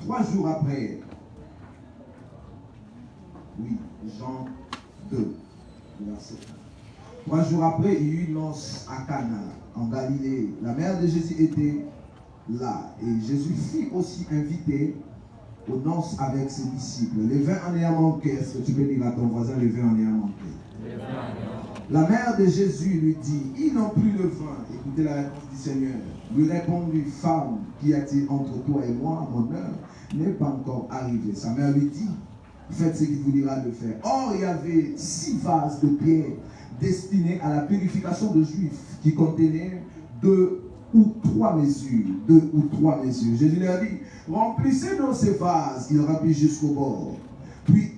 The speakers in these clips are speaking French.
3 jours après, oui, Jean 2, verset 1. 3 jours après, il y eut une noce à Cana, en Galilée. La mère de Jésus était là. Et Jésus fut aussi invité aux noces avec ses disciples. Le vin en ayant manqué, est-ce que tu peux dire à ton voisin, le vin en ayant manqué? La mère de Jésus lui dit, ils n'ont plus le vin. Écoutez la réponse du Seigneur. Lui répondit, femme, qu'y a-t-il entre toi et moi? Mon heure n'est pas encore arrivée. Sa mère lui dit, faites ce qu'il vous dira de faire. Or, il y avait 6 vases de pierre destinés à la purification de Juifs qui contenaient 2 ou 3 mesures. 2 ou 3 mesures. Jésus leur dit, remplissez donc ces vases. Ils remplissent jusqu'au bord. Puis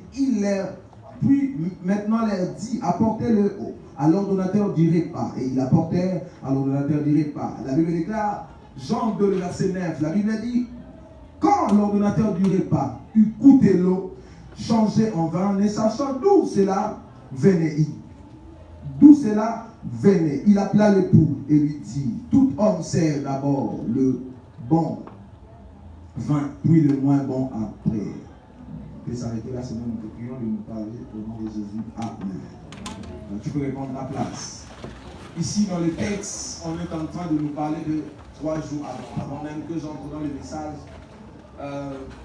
maintenant leur dit, apportez-le à l'ordonnateur du repas. Et ils l'apportèrent à l'ordonnateur du repas. La Bible déclare, Jean 2, verset 9, la Bible dit, quand l'ordonnateur du repas eut goûté l'eau changée en vin, ne sachant d'où cela venait, il appela l'époux et lui dit, tout homme sert d'abord le bon vin, puis le moins bon après. On peut s'arrêter là, sinon nous te prions de nous parler au nom de Jésus. Amen. Donc, tu peux répondre à la place. Ici, dans le texte, on est en train de nous parler de 3 jours avant même que j'entre dans le message.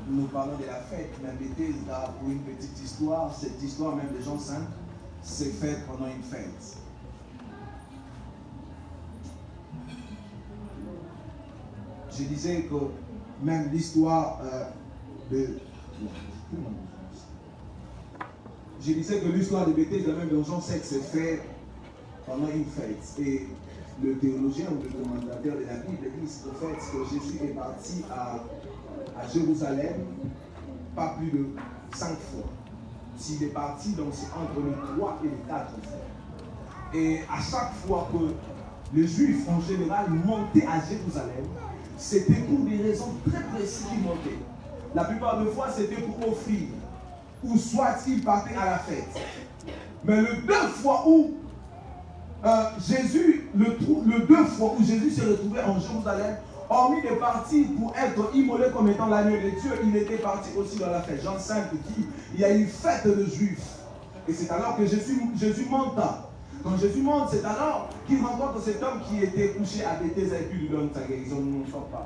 Nous parlons de la fête, même Bethesda, pour une petite histoire. Cette histoire, même des gens saints, c'est faite pendant une fête. Je disais que même l'histoire Je disais que l'histoire de Bethesda, même dans Jean 7, c'est fait pendant une fête. Et le théologien ou le commentateur de la Bible dit au fait que Jésus est parti à Jérusalem pas plus de 5 fois. S'il est parti, donc c'est entre les 3 et les 4 fois. Et à chaque fois que les Juifs en général montaient à Jérusalem, c'était pour des raisons très précises qu'ils montaient. La plupart des fois, c'était pour offrir, ou soit ils partaient à la fête. Mais le 2 fois où Jésus s'est retrouvé en Jérusalem, hormis de partir pour être immolé comme étant l'agneau de Dieu, il était parti aussi dans la fête. Jean 5 dit, il y a une fête de Juifs. Et c'est alors que Jésus monte. Quand Jésus monte, c'est alors qu'il rencontre cet homme qui était couché à Bethesda et puis lui donne sa guérison. Nous ne sommes pas.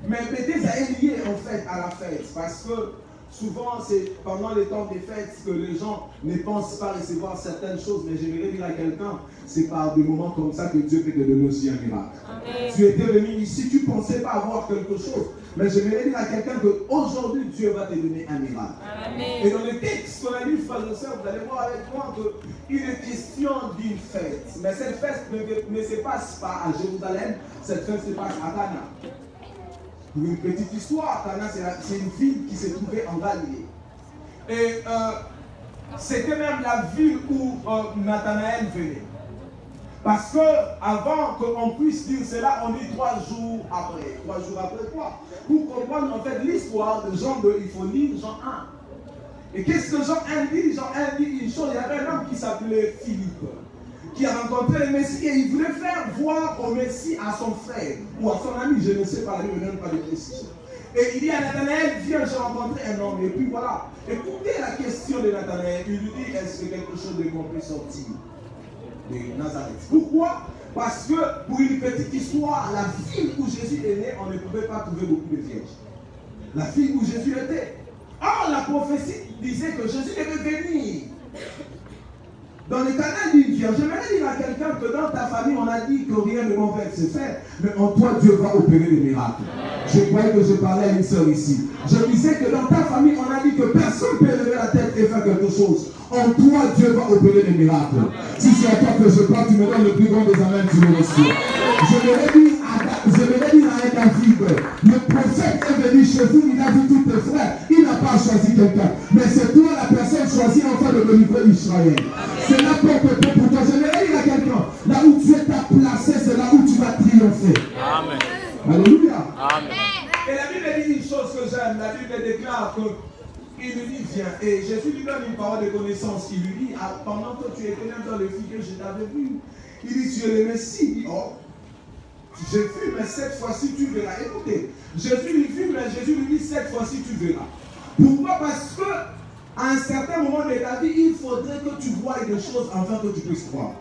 Mais Bethesda est lié en fait à la fête parce que souvent c'est pendant les temps des fêtes que les gens ne pensent pas recevoir certaines choses. Mais j'aimerais dire à quelqu'un, c'est par des moments comme ça que Dieu peut te donner aussi un miracle. Amen. Tu étais venu ici, tu ne pensais pas avoir quelque chose. Mais j'aimerais dire à quelqu'un qu'aujourd'hui Dieu va te donner un miracle. Amen. Et dans le texte qu'on a lu, frères et sœurs, vous allez voir avec moi qu'il est question d'une fête. Mais cette fête ne se passe pas à Jérusalem, cette fête se passe à Cana. Pour une petite histoire, Cana c'est une ville qui se trouvait en Galilée. Et c'était même la ville où Nathanaël venait. Parce que avant qu'on puisse dire cela, on dit 3 jours après. 3 jours après quoi? Pour comprendre en fait l'histoire de Jean 2, il faut lire Jean 1. Et qu'est-ce que Jean 1 dit? Jean 1 dit une chose, il y avait un homme qui s'appelait Philippe, qui a rencontré le Messie et il voulait faire voir au Messie à son frère ou à son ami, je ne sais pas, il ne donne pas de précision. Et il dit à Nathanaël, viens, j'ai rencontré un homme. Et puis voilà, écoutez la question de Nathanaël. Il lui dit, est-ce que quelque chose de bon peut sortir de Nazareth? Pourquoi? Parce que pour une petite histoire, la ville où Jésus est né, on ne pouvait pas trouver beaucoup de vierges. La ville où Jésus était. Or, la prophétie disait que Jésus devait venir dans le canal d'une vierge. J'aimerais dire à quelqu'un que dans ta famille, on a dit que rien de mauvais se fait, mais en toi, Dieu va opérer des miracles. Je croyais que je parlais à une sœur ici. Je disais que dans ta famille, on a dit que personne ne peut lever la tête et faire quelque chose. En toi, Dieu va opérer des miracles. Si c'est à toi que je parle, tu me donnes le plus grand des amens, tu le reçois. Je vais dire à David, le prophète est venu chez vous, il a vu tous tes frères, il n'a pas choisi quelqu'un. Mais c'est toi la personne choisie enfin de délivrer Israël. C'est n'importe quoi pour toi. Je vais dire à quelqu'un, là où Dieu t'a placé, c'est là où tu vas triompher. Amen. Alléluia. Amen. Et la Bible dit une chose que j'aime. La Bible déclare qu'il lui dit viens. Et Jésus lui donne une parole de connaissance. Il lui dit, pendant que tu étais même dans le figuier, je t'avais vu. Il dit, tu es le Messie. Il dit, oh, j'ai vu, mais cette fois-ci tu verras. Écoutez, Jésus lui dit, mais Jésus lui dit, cette fois-ci tu verras. Pourquoi? Parce que à un certain moment de ta vie, il faudrait que tu voies des choses afin que tu puisses croire.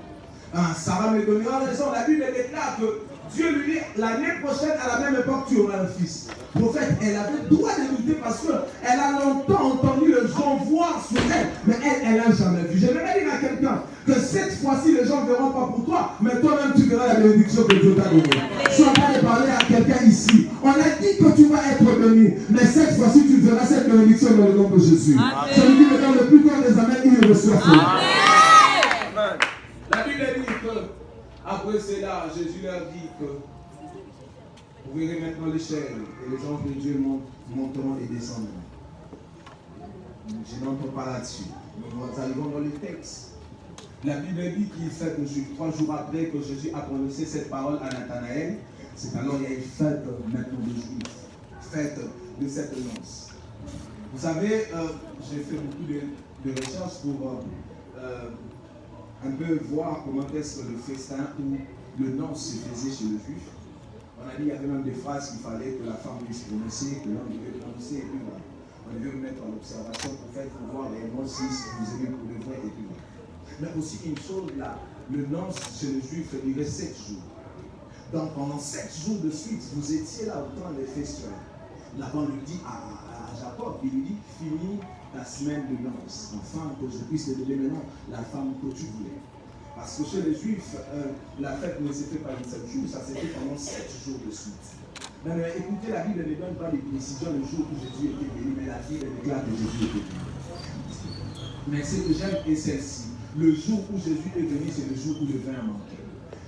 Sarah me donnera raison. La Bible déclare que Dieu lui dit, l'année prochaine, à la même époque, tu auras un fils. Prophète, elle avait droit de douter parce qu'elle a longtemps entendu les gens voir sur elle, mais elle n'a jamais vu. J'aimerais dire à quelqu'un que cette fois-ci, les gens ne verront pas pour toi, mais toi-même, tu verras la bénédiction que Dieu t'a donnée. Je suis en train de parler à quelqu'un ici. On a dit que tu vas être béni, mais cette fois-ci, tu verras cette bénédiction dans le nom de Jésus. Je lui dis maintenant, le plus grand des amens, il reçoit. Amen. La Bible dit que après cela, Jésus leur dit que vous verrez maintenant l'échelle et les anges de Dieu monteront et descendront. Je n'entends pas là-dessus. Nous arrivons dans le texte. La Bible dit qu'il fête le juif. 3 jours après que Jésus a prononcé cette parole à Nathanaël, c'est alors il y a une fête maintenant de juifs. Fête de cette noce. Vous savez, j'ai fait beaucoup de recherches pour un peu voir comment est-ce que le festin ou le noce se faisait chez le juif. On a dit qu'il y avait même des phrases qu'il fallait que la femme puisse prononcer, que l'homme devait prononcer, et puis voilà. On devait vous mettre en observation pour voir réellement si vous aimez pour le vrai, et puis voilà. Mais aussi une chose là, le noce chez le juif durait 7 jours. Donc pendant 7 jours de suite, vous étiez là au temps des festins. Laban lui dit à Jacob, il lui dit, finis ta semaine de noces, enfin que je puisse te donner maintenant la femme que tu voulais. Parce que chez les Juifs, la fête ne s'est fait pas en 7 jours, ça s'est fait pendant 7 jours de suite. Mais écoutez, la Bible ne donne pas les précisions le jour où Jésus était béni, mais la Bible déclare que Jésus était béni. Mais ce que j'aime est celle-ci. Le jour où Jésus est venu, c'est le jour où le vin a manqué.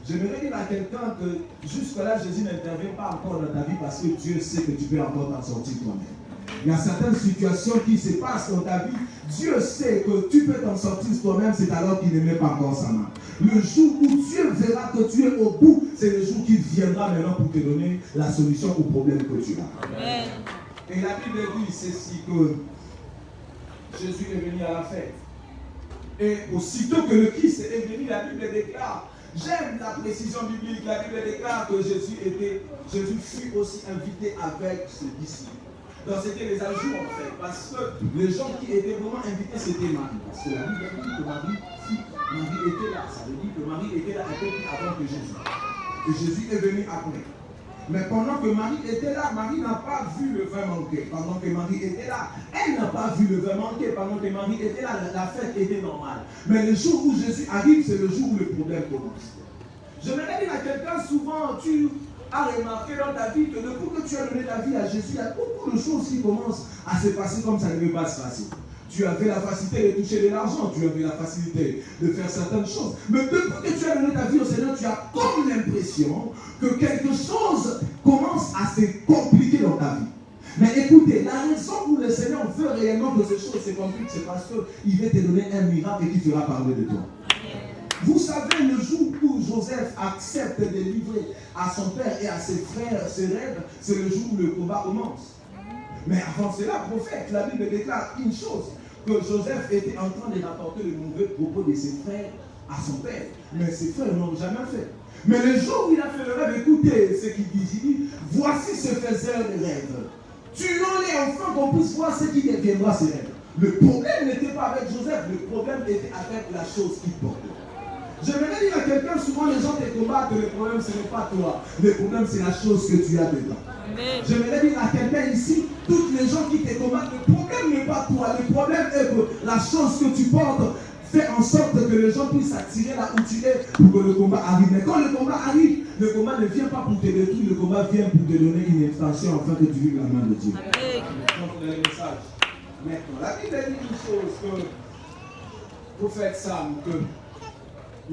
J'aimerais dire à quelqu'un que jusque-là, Jésus n'intervient pas encore dans ta vie parce que Dieu sait que tu peux encore t'en sortir toi-même. Il y a certaines situations qui se passent dans ta vie. Dieu sait que tu peux t'en sortir toi-même, c'est alors qu'il ne met pas encore sa main. Le jour où Dieu verra que tu es au bout, c'est le jour qu'il viendra maintenant pour te donner la solution au problème que tu as. Amen. Et la Bible dit ceci, que Jésus est venu à la fête. Et aussitôt que le Christ est venu, la Bible déclare, j'aime la précision biblique, la Bible déclare que Jésus fut aussi invité avec ses disciples. Donc c'était les ajouts en fait, parce que les gens qui étaient vraiment invités c'était Marie. Parce que la Bible dit que Marie était là, ça veut dire que Marie était là un peu plus avant que Jésus. Et Jésus est venu après. Mais pendant que Marie était là, Marie n'a pas vu le vin manquer. Pendant que Marie était là, elle n'a pas vu le vin manquer. Pendant que Marie était là, la fête était normale. Mais le jour où Jésus arrive, c'est le jour où le problème commence. Je me dire à quelqu'un, souvent tu as remarqué dans ta vie que depuis que tu as donné ta vie à Jésus, il y a beaucoup de choses qui commencent à se passer comme ça ne devait pas se passer. Tu avais la facilité de toucher de l'argent, tu avais la facilité de faire certaines choses. Mais depuis que tu as donné ta vie au Seigneur, tu as comme l'impression que quelque chose commence à se compliquer dans ta vie. Mais écoutez, la raison pour le Seigneur veut réellement que ces choses se compliquent, c'est parce qu'il veut te donner un miracle et qu'il fera parler de toi. Vous savez, le jour où Joseph accepte de livrer à son père et à ses frères ses rêves, c'est le jour où le combat commence. Mais avant cela, prophète, la Bible déclare une chose, que Joseph était en train de rapporter le mauvais propos de ses frères à son père. Mais ses frères n'ont jamais fait. Mais le jour où il a fait le rêve, écoutez ce qu'il dit, il dit, voici ce faiseur de rêve. Tuons-les enfin qu'on puisse voir ce qui deviendra ces rêves. Le problème n'était pas avec Joseph, le problème était avec la chose qu'il portait. Je vais dire à quelqu'un, souvent les gens te combattent, le problème ce n'est pas toi, le problème c'est la chose que tu as dedans. Je vais dire à quelqu'un ici, toutes les gens qui te combattent, le problème n'est pas toi, le problème est que la chose que tu portes fait en sorte que les gens puissent s'attirer là où tu es pour que le combat arrive. Mais quand le combat arrive, le combat ne vient pas pour te détruire, le combat vient pour te donner une extension afin que tu vives la main de Dieu. Donc le message. Maintenant, la Bible dit une chose que prophète Sam, que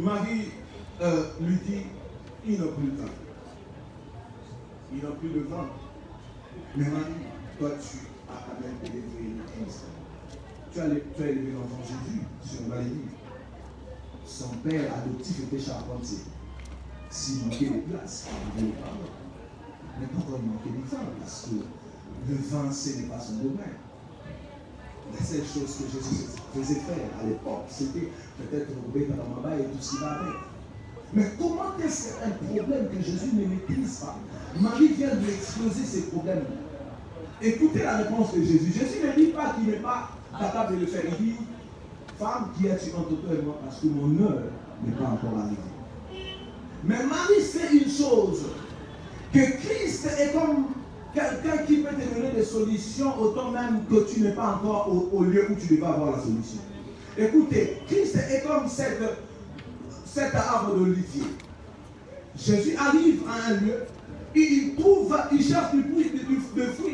Marie lui dit, il n'a plus le vin. Il n'a plus le vin. Mais Marie, toi tu as quand même élevé le Christ. Tu as élevé l'enfant Jésus, si on va le dire. Son père adoptif était charpentier. S'il manquait de place, il ne voulait pas. Mais pourquoi il manquait de vin? Parce que le vin, ce n'est pas son domaine. La seule chose que Jésus faisait faire à l'époque, c'était peut-être rouler dans la main et tout ce qui va avec. Mais comment est-ce qu'un problème que Jésus ne maîtrise pas? Marie vient de lui exploser ces problèmes. Écoutez la réponse de Jésus. Jésus ne dit pas qu'il n'est pas capable de le faire. Il dit, femme, qui es-tu entre toi et moi, parce que mon heure n'est pas encore arrivée. Mais Marie sait une chose, que Christ est comme quelqu'un qui peut te donner des solutions autant même que tu n'es pas encore au lieu où tu devais avoir la solution. Écoutez, Christ est comme cet arbre d'olivier. Jésus arrive à un lieu, il cherche du fruit,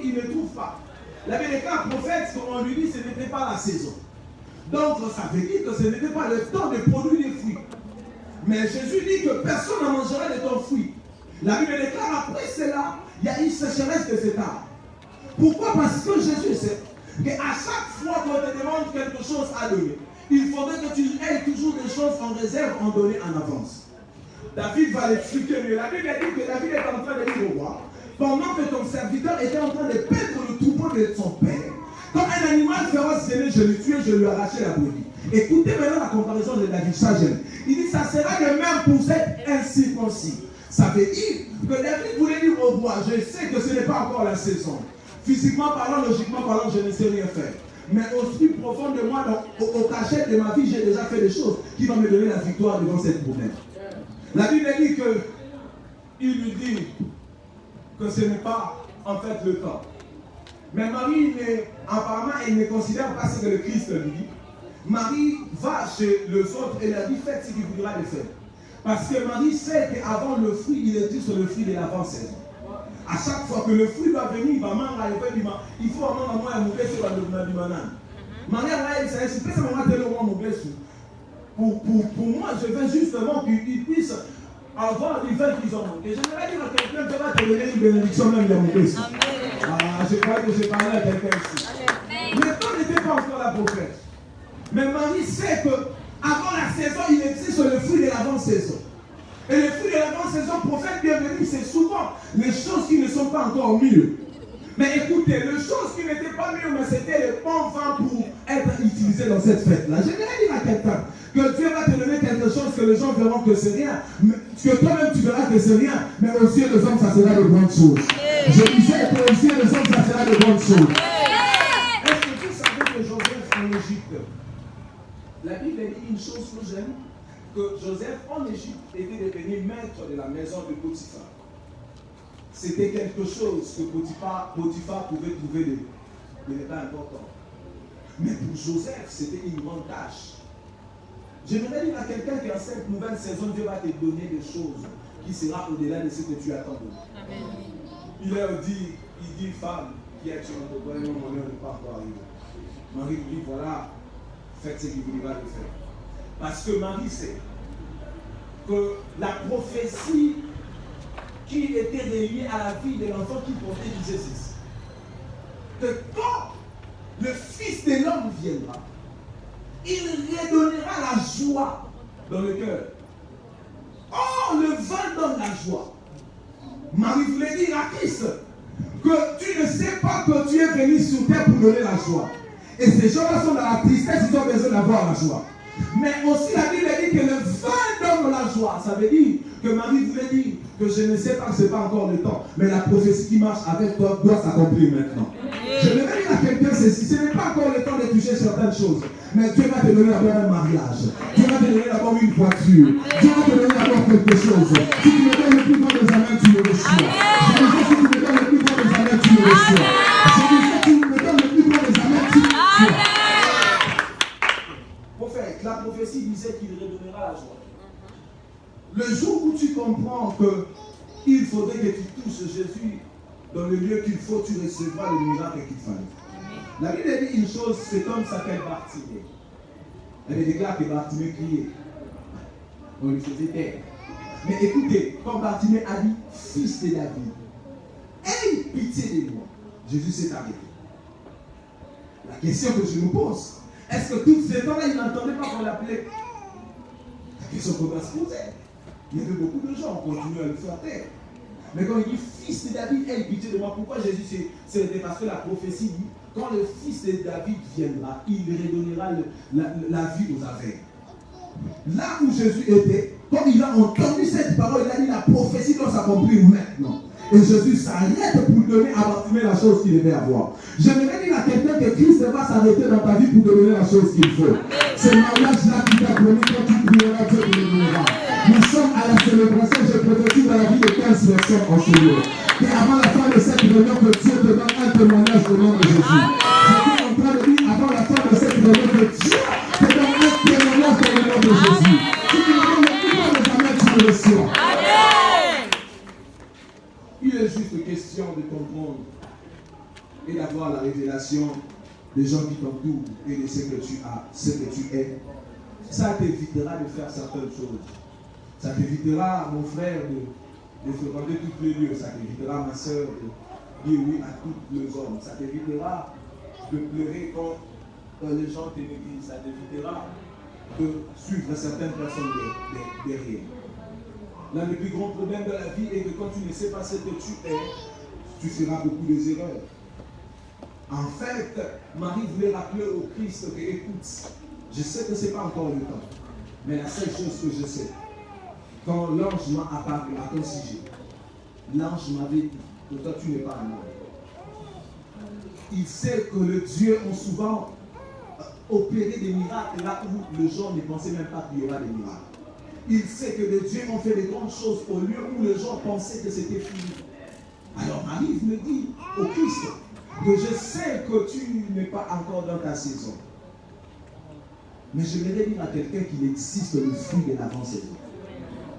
il ne trouve pas. La vérité, un prophète, on lui dit que ce n'était pas la saison. Donc ça veut dire que ce n'était pas le temps de produire des fruits. Mais Jésus dit que personne ne mangera de ton fruit. La Bible déclare après cela, il y a une sécheresse de cet arbre. Pourquoi? Parce que Jésus sait qu'à chaque fois qu'on te demande quelque chose à donner, il faudrait que tu aies toujours des choses en réserve, en donner en avance. David va l'expliquer mieux. La Bible dit que David est en train de dire au roi, pendant que ton serviteur était en train de perdre le troupeau de son père, comme un animal féroce venait, je le tuais, je lui arrachais la brebis. Écoutez maintenant la comparaison de David, ça j'aime. Il dit, ça sera le même pour cet incirconcis. Ça veut dire que David voulait dire au roi, je sais que ce n'est pas encore la saison. Physiquement parlant, logiquement parlant, je ne sais rien faire. Mais au plus profond de moi, au cachet de ma vie, j'ai déjà fait des choses qui vont me donner la victoire devant cette problème. La Bible dit qu'il lui dit que ce n'est pas en fait le temps. Mais Marie, apparemment, elle ne considère pas ce que le Christ lui dit. Marie va chez les autres et leur dit, faites ce qu'il voudra de faire. Parce que Marie sait qu'avant le fruit, il est dit sur le fruit de l'avant-saison. À chaque fois que le fruit va venir, il va manger, il faut avoir un mourir sur le banane. Marie, elle sait, si personne ne va te le mourir pour moi, je veux justement qu'il puisse avoir des vins qu'ils ont manqué. Je ne vais dire à quelqu'un qui va te donner une bénédiction même de mourir. Ah, je crois que j'ai parlé à quelqu'un ici. Le temps n'était pas encore la prophète. Mais Marie sait qu'avant la saison, il existe le fruit de l'avant-saison. Et le fruit de l'avant-saison, prophète bienvenu, c'est souvent les choses qui ne sont pas encore mûres. Mais écoutez, les choses qui n'étaient pas mûres, mais c'était le bon vent pour être utilisé dans cette fête-là. Je vais dire à quelqu'un que Dieu va te donner quelque chose que les gens verront que c'est rien, que toi-même tu verras que c'est rien, mais aux yeux des hommes, ça sera de grandes choses. Je disais qu'aux yeux des hommes, ça sera de grandes choses. Est-ce que vous savez que Joseph en Égypte, la Bible dit une chose que j'aime, que Joseph en Égypte était devenu maître de la maison de Potiphar. C'était quelque chose que Potiphar pouvait trouver de l'état important. Mais pour Joseph, c'était une grande tâche. J'aimerais dire à quelqu'un qui en cette nouvelle saison, Dieu va te donner des choses qui sera au-delà de ce que tu attends de lui. Il leur dit, femme, qui es-tu entre toi et moi, mon heure n'est pas encore arrivée. Marie lui dit, voilà, faites ce qu'il voudra de faire. Parce que Marie sait que la prophétie qui était reliée à la vie de l'enfant qui portait disait ceci. Que quand le Fils de l'homme viendra, il redonnera la joie dans le cœur. Oh, le vin donne la joie. Marie voulait dire à Christ que tu ne sais pas que tu es venu sur terre pour donner la joie. Et ces gens-là sont dans la tristesse, ils ont besoin d'avoir la joie. Mais aussi la Bible dit que le vin donne la joie. Ça veut dire que Marie voulait dire que je ne sais pas que ce n'est pas encore le temps. Mais la prophétie qui marche avec toi doit s'accomplir maintenant. Je vais dire à quelqu'un ceci, ce n'est pas encore le temps de toucher certaines choses. Mais Dieu va te donner d'abord un mariage. Dieu va te donner d'abord une voiture. Dieu va te donner d'abord quelque chose. Si tu me donnes le plus grand des amens, tu le reçois. Je disais, si tu me donnes le plus grand des amens, tu le reçois. Je disais, si tu me donnes le plus grand des amens, tu le reçois. Prophète, la prophétie disait qu'il redonnera la joie. Le jour où tu comprends qu'il faudrait que tu touches Jésus dans le lieu qu'il faut, tu recevras le miracle qu'il fallait. La Bible dit une chose, cet homme s'appelle Bartimée. Elle déclare que Bartimée criait. On lui faisait taire. Mais écoutez, quand Bartimée a dit, fils de David, aie pitié de moi, Jésus s'est arrêté. La question que je me pose, est-ce que tout ce temps-là, il n'entendait pas qu'on l'appelait? La question qu'on doit se poser. Il y avait beaucoup de gens qui continuaient à le faire taire. Mais quand il dit fils de David, aie pitié de moi, pourquoi Jésus, c'était parce que la prophétie dit, quand le fils de David viendra, il redonnera la vie aux aveugles. Là où Jésus était, quand il a entendu cette parole, il a dit la prophétie doit s'accomplir maintenant. Et Jésus s'arrête pour donner à Bartimée la chose qu'il devait avoir. J'aimerais dire à quelqu'un que Christ va s'arrêter dans ta vie pour te donner la chose qu'il faut. C'est mariage-là qui t'a promis quand tu prieras, Dieu te le donnera. Nous sommes à la célébration, je prophétise dans la vie de 15 personnes en ce lieu. Et avant la fin de cette réunion, que Dieu te donne un témoignage au nom de Jésus. J'étais en train de dire avant la fin de cette réunion que Dieu te donne un témoignage au nom de Jésus. Si tu ne donnes pas de jamais, tu le reçois. Il est juste question de comprendre et d'avoir la révélation des gens qui t'entourent et de ce que tu as, ce que tu es. Ça t'évitera de faire certaines choses. Ça t'évitera, mon frère, de fréquenter tous les lieux. Ça t'évitera, ma soeur, de dire oui à tous les hommes. Ça t'évitera de pleurer quand les gens te négligent. Ça t'évitera de suivre certaines personnes derrière. L'un des plus grands problèmes de la vie est que quand tu ne sais pas ce que tu es, tu feras beaucoup d'erreurs. En fait, Marie voulait rappeler au Christ que, écoute, je sais que ce n'est pas encore le temps, mais la seule chose que je sais, quand l'ange m'a apparu à ton sujet, l'ange m'avait dit que toi tu n'es pas un homme. Il sait que les dieux ont souvent opéré des miracles là où les gens ne pensaient même pas qu'il y aura des miracles. Il sait que les dieux ont fait de grandes choses au lieu où les gens pensaient que c'était fini. Alors Marie me dit au Christ que je sais que tu n'es pas encore dans ta saison. Mais je voudrais dire à quelqu'un qu'il existe le fruit de l'avant-saison.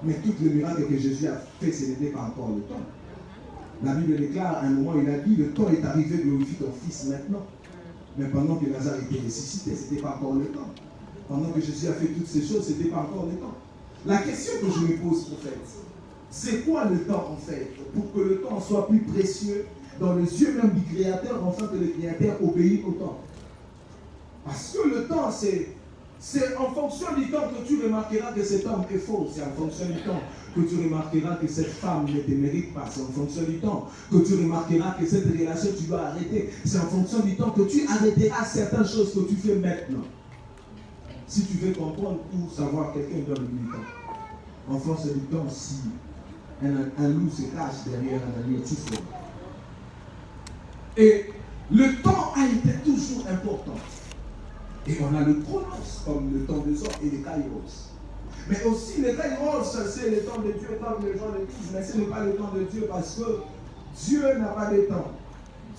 Mais tout le miracle que Jésus a fait, ce n'était pas encore le temps. La Bible déclare, à un moment, il a dit, le temps est arrivé, glorifie ton Fils maintenant. Mais pendant que Lazare était ressuscité, ce n'était pas encore le temps. Pendant que Jésus a fait toutes ces choses, ce n'était pas encore le temps. La question que je me pose, prophète, c'est quoi le temps en fait, pour que le temps soit plus précieux dans les yeux même du Créateur, afin que le Créateur obéisse au temps? Parce que le temps, c'est en fonction du temps que tu remarqueras que cet homme est faux. C'est en fonction du temps que tu remarqueras que cette femme ne te mérite pas. C'est en fonction du temps que tu remarqueras que cette relation, tu dois arrêter. C'est en fonction du temps que tu arrêteras certaines choses que tu fais maintenant. Si tu veux comprendre ou savoir, quelqu'un donne du temps. En fonction du temps, si un loup se cache derrière un agneau, tu feras. Et le temps a été toujours important. Et on a le chronos, comme le temps des hommes, et le kairos. Mais aussi le kairos, c'est le temps de Dieu, comme les gens le disent, mais ce n'est pas le temps de Dieu parce que Dieu n'a pas de temps.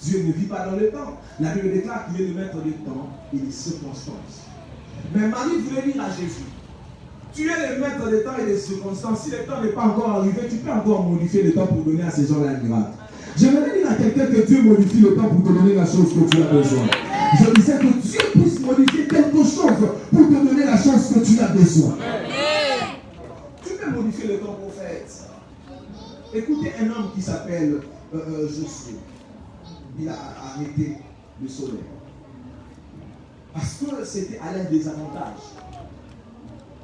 Dieu ne vit pas dans le temps. La Bible déclare qu'il est le maître du temps et des circonstances. Mais Marie voulait dire à Jésus, tu es le maître des temps et des circonstances. Si le temps n'est pas encore arrivé, tu peux encore modifier le temps pour donner à ces gens-là un miracle. J'aimerais dire à quelqu'un que Dieu modifie le temps pour te donner la chose que tu as besoin. Je disais que Dieu puisse modifier quelque chose pour te donner la chance que tu as besoin. Tu peux modifier le temps, prophète. Écoutez un homme qui s'appelle Josué. Il a arrêté le soleil. Parce que c'était à l'aide des avantages.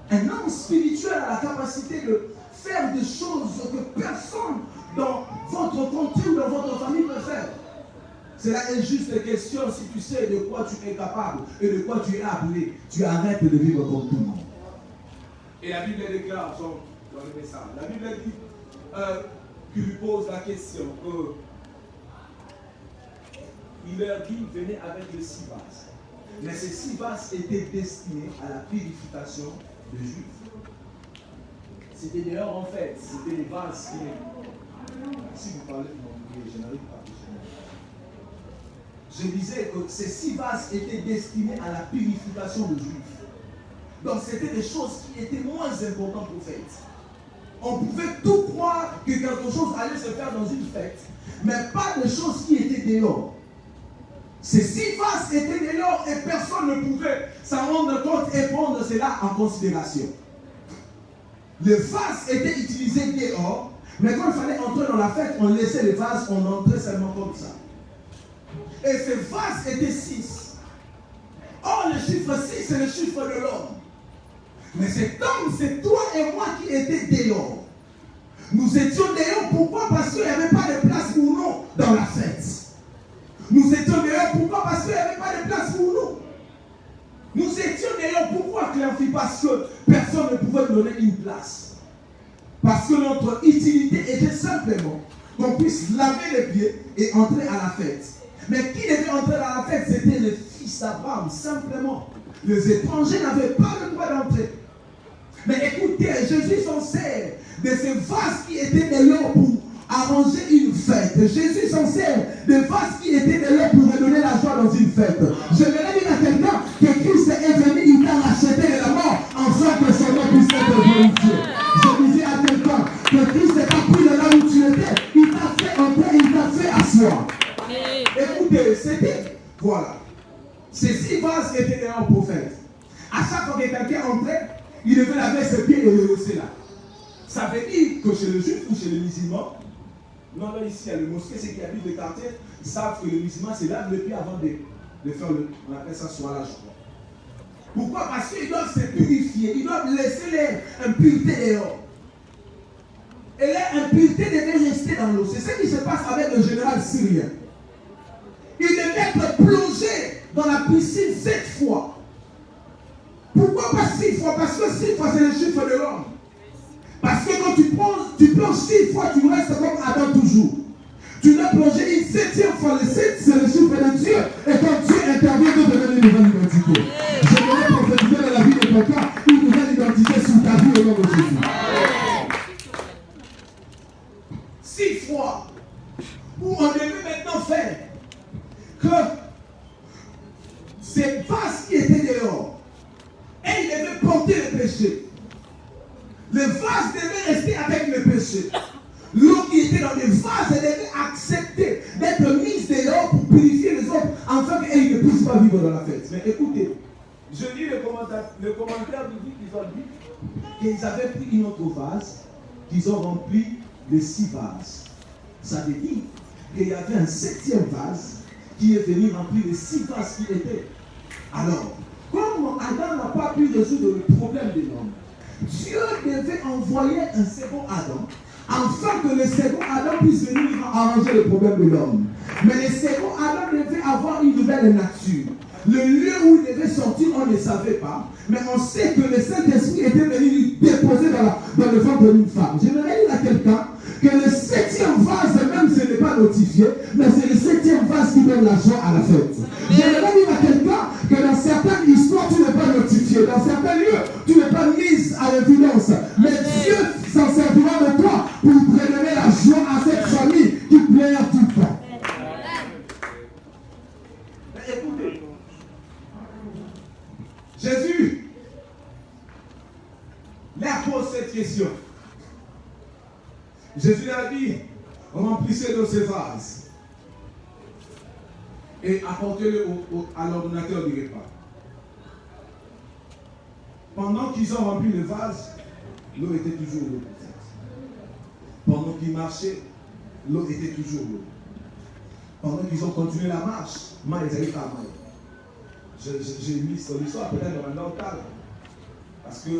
Un homme spirituel a la capacité de faire des choses que personne dans votre comté ou dans votre famille peut faire. C'est là une juste question, si tu sais de quoi tu es capable et de quoi tu es appelé, tu arrêtes de vivre comme tout le monde. Et la Bible déclare dans le message, la Bible dit qu'il lui pose la question il leur dit, venez avec les 6 vases. Mais ces 6 vases étaient destinés à la purification des Juifs. C'était d'ailleurs en fait, c'était les vases qui... Si vous parlez de mon Dieu, je n'arrive pas à je disais que ces 6 vases étaient destinés à la purification des Juifs. Donc c'était des choses qui étaient moins importantes pour fête. On pouvait tout croire que quelque chose allait se faire dans une fête, mais pas des choses qui étaient dehors. Ces 6 vases étaient dehors et personne ne pouvait s'en rendre compte et prendre cela en considération. Les vases étaient utilisés dehors, mais quand il fallait entrer dans la fête, on laissait les vases, on entrait seulement comme ça. Et ces vases étaient 6. Or, le chiffre 6, c'est le chiffre de l'homme. Mais cet homme, c'est toi et moi qui étions dehors. Nous étions dehors, pourquoi? Parce qu'il n'y avait pas de place pour nous dans la fête. Nous étions dehors, pourquoi? Parce qu'il n'y avait pas de place pour nous. Nous étions dehors, pourquoi, Cléophie? Parce que personne ne pouvait nous donner une place. Parce que notre utilité était simplement qu'on puisse laver les pieds et entrer à la fête. Mais qui devait entrer à la fête? C'était les fils d'Abraham, simplement. Les étrangers n'avaient pas le droit d'entrer. Mais écoutez, Jésus s'en sert de ces vases qui étaient de l'or pour arranger une fête. Jésus s'en sert des vases qui étaient de l'or pour redonner la joie dans une fête. Je vais dire à quelqu'un que Christ est venu, il t'a racheté de la mort afin que son nom puisse être glorifié. Je disais à quelqu'un que Christ n'est pas pris de là où tu étais, il t'a fait entrer, il t'a fait asseoir. Écoutez, c'était, voilà, ces 6 vases étaient des prophètes. À chaque fois que quelqu'un entrait, il devait laver ses pieds et le laisser là. Ça veut dire que chez le juif ou chez les musulmans, non, là ici, il y a le mosquée, ceux qui habitent le quartier, ils savent que les musulmans se lavent les pieds avant de faire on appelle ça soilage. Pourquoi? Parce qu'ils doivent se purifier, ils doivent laisser les impuretés dehors. Et les impuretés devaient rester dans l'eau. C'est ce qui se passe avec le général syrien. Il devait être plongé dans la piscine 7 fois. Pourquoi pas 6 fois? Parce que 6 fois, c'est le chiffre de l'homme. Parce que quand tu plonges 6 fois, tu restes comme Adam toujours. Tu dois plonger une 7e fois. Le 7, c'est le chiffre de Dieu. Et quand Dieu intervient, Dieu donne une nouvelle identité. Je voudrais prophétiser dans la vie de quelqu'un une nouvelle identité sous ta vie au nom de Jésus. 6 fois. Où on devait maintenant faire que ces vases qui étaient dehors, et il devait porter le péché. Le vase devait rester avec le péché. L'eau qui était dans le vase devait accepter d'être mise dehors pour purifier les autres, afin qu'ils ne puissent pas vivre dans la fête. Mais écoutez, je lis le commentaire nous dit qu'ils ont dit qu'ils avaient pris une autre vase, qu'ils ont rempli de 6 vases. Ça veut dire qu'il y avait un 7e vase qui est venu remplir les 6 vases qui étaient. Alors, comme Adam n'a pas pu résoudre le problème de l'homme, Dieu devait envoyer un second Adam, afin que le second Adam puisse venir arranger le problème de l'homme. Mais le second Adam devait avoir une nouvelle nature. Le lieu où il devait sortir, on ne savait pas. Mais on sait que le Saint-Esprit était venu lui déposer dans le ventre d'une femme. J'aimerais dire à quelqu'un que le 7e vase, même ce n'est pas notifié, mais c'est le 7e vase qui donne la joie à la fête. J'aimerais dire à quelqu'un que dans certaines histoires, tu n'es pas notifié. Dans certains lieux, tu n'es pas mise à l'évidence. Mais Dieu s'en servira de toi pour redonner la joie à cette famille qui pleure tout le temps. Mais écoutez, Jésus leur pose cette question. Jésus leur dit, remplissez de ces vases et apportez-le à l'ordonnateur du repas. Pendant qu'ils ont rempli le vase, l'eau était toujours l'eau. Pendant qu'ils marchaient, l'eau était toujours l'eau. Pendant qu'ils ont continué la marche, ils n'avaient pas mal. J'ai mis son histoire peut-être dans un mental. Parce que